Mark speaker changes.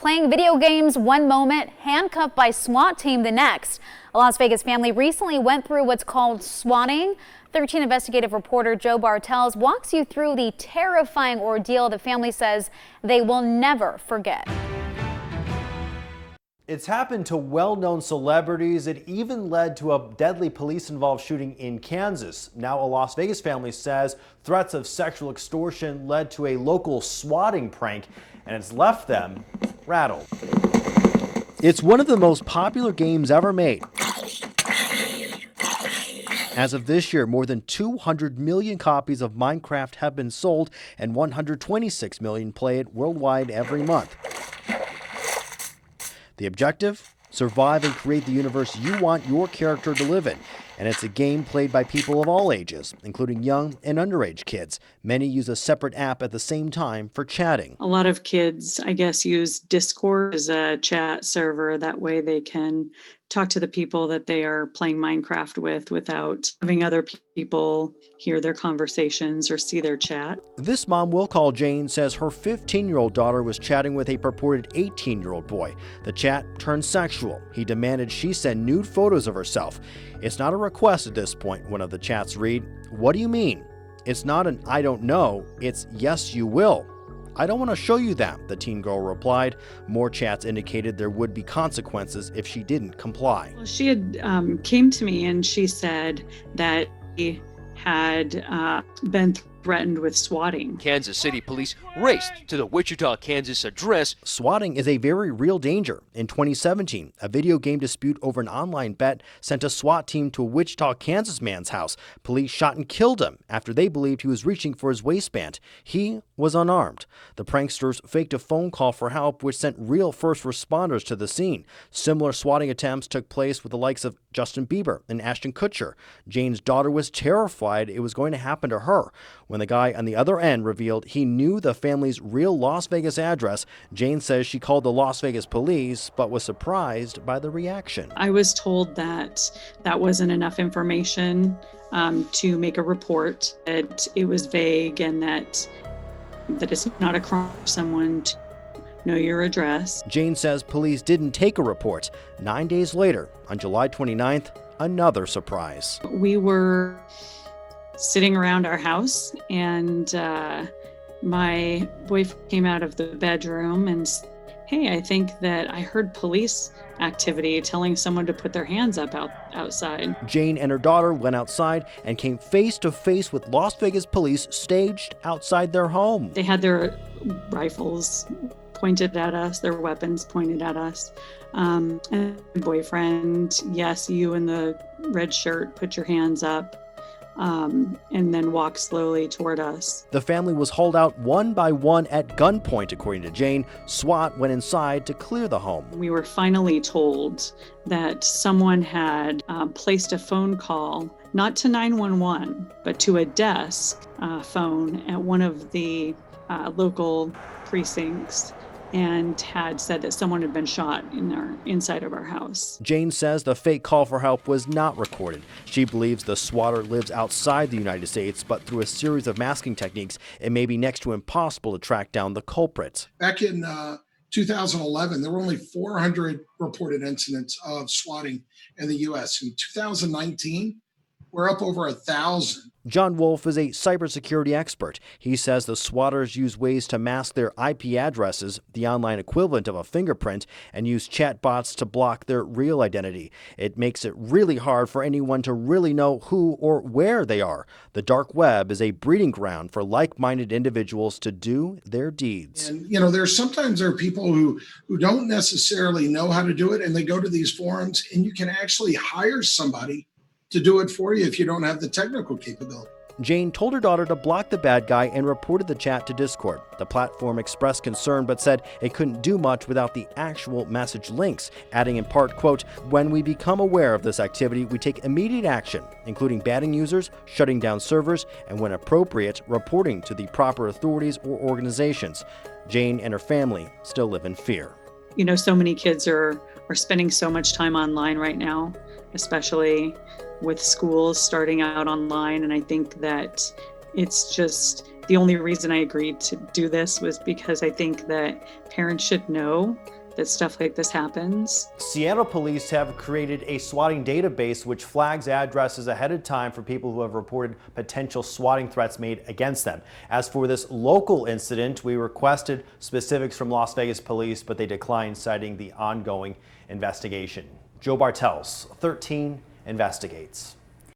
Speaker 1: Playing video games one moment, handcuffed by SWAT team the next. A Las Vegas family recently went through what's called swatting. 13 investigative reporter Joe Bartels walks you through the terrifying ordeal the family says they will never forget.
Speaker 2: It's happened to well-known celebrities. It even led to a deadly police-involved shooting in Kansas. Now a Las Vegas family says threats of sexual extortion led to a local swatting prank, and it's left them rattled. It's one of the most popular games ever made. As of this year, more than 200 million copies of Minecraft have been sold, and 126 million play it worldwide every month. The objective? Survive and create the universe you want your character to live in. And it's a game played by people of all ages, including young and underage kids. Many use a separate app at the same time for chatting.
Speaker 3: A lot of kids, I guess, use Discord as a chat server. That way they can talk to the people that they are playing Minecraft with without having other people hear their conversations or see their chat.
Speaker 2: This mom we'll call Jane says her 15-year-old daughter was chatting with a purported 18-year-old boy. The chat turned sexual. He demanded she send nude photos of herself. It's not a request at this point, one of the chats read. What do you mean? It's not an I don't know, it's yes you will. I don't want to show you that, the teen girl replied. More chats indicated there would be consequences if she didn't comply.
Speaker 3: Well, she had came to me and she said that she had been threatened with swatting.
Speaker 4: Kansas City police raced to the Wichita, Kansas address.
Speaker 2: Swatting is a very real danger. In 2017, a video game dispute over an online bet sent a SWAT team to a Wichita, Kansas man's house. Police shot and killed him after they believed he was reaching for his waistband. He was unarmed. The pranksters faked a phone call for help, which sent real first responders to the scene. Similar swatting attempts took place with the likes of Justin Bieber and Ashton Kutcher. Jane's daughter was terrified it was going to happen to her. When the guy on the other end revealed he knew the family's real Las Vegas address, Jane says she called the Las Vegas police, but was surprised by the reaction.
Speaker 3: I was told that that wasn't enough information to make a report, that it was vague, and that it's not a crime for someone to know your address.
Speaker 2: Jane says police didn't take a report. 9 days later, on July 29th, another surprise.
Speaker 3: We were sitting around our house, and my boyfriend came out of the bedroom and said, hey, I think that I heard police activity telling someone to put their hands up outside.
Speaker 2: Jane and her daughter went outside and came face to face with Las Vegas police staged outside their home.
Speaker 3: They had their rifles pointed at us, their weapons pointed at us. And my boyfriend, yes, you in the red shirt, put your hands up. And then walk slowly toward us.
Speaker 2: The family was hauled out one by one at gunpoint, according to Jane. SWAT went inside to clear the home.
Speaker 3: We were finally told that someone had placed a phone call, not to 911, but to a desk phone at one of the local precincts, and had said that someone had been shot inside of our house.
Speaker 2: Jane says the fake call for help was not recorded. She believes the swatter lives outside the United States, but through a series of masking techniques, it may be next to impossible to track down the culprit.
Speaker 5: Back in 2011, there were only 400 reported incidents of swatting in the U.S. In 2019, we're up over 1,000.
Speaker 2: John Wolf is a cybersecurity expert. He says the swatters use ways to mask their IP addresses, the online equivalent of a fingerprint, and use chatbots to block their real identity. It makes it really hard for anyone to really know who or where they are. The dark web is a breeding ground for like-minded individuals to do their deeds.
Speaker 5: And, sometimes there are people who don't necessarily know how to do it, and they go to these forums, and you can actually hire somebody to do it for you if you don't have the technical capability.
Speaker 2: Jane told her daughter to block the bad guy and reported the chat to Discord. The platform expressed concern but said it couldn't do much without the actual message links, adding in part, quote, when we become aware of this activity, we take immediate action, including banning users, shutting down servers, and when appropriate, reporting to the proper authorities or organizations. Jane and her family still live in fear.
Speaker 3: So many kids are spending so much time online right now, especially with schools starting out online. And I think that it's just The only reason I agreed to do this was because I think that parents should know that stuff like this happens.
Speaker 2: Seattle police have created a swatting database which flags addresses ahead of time for people who have reported potential swatting threats made against them. As for this local incident, we requested specifics from Las Vegas police, but they declined, citing the ongoing investigation. Joe Bartels, 13 Investigates.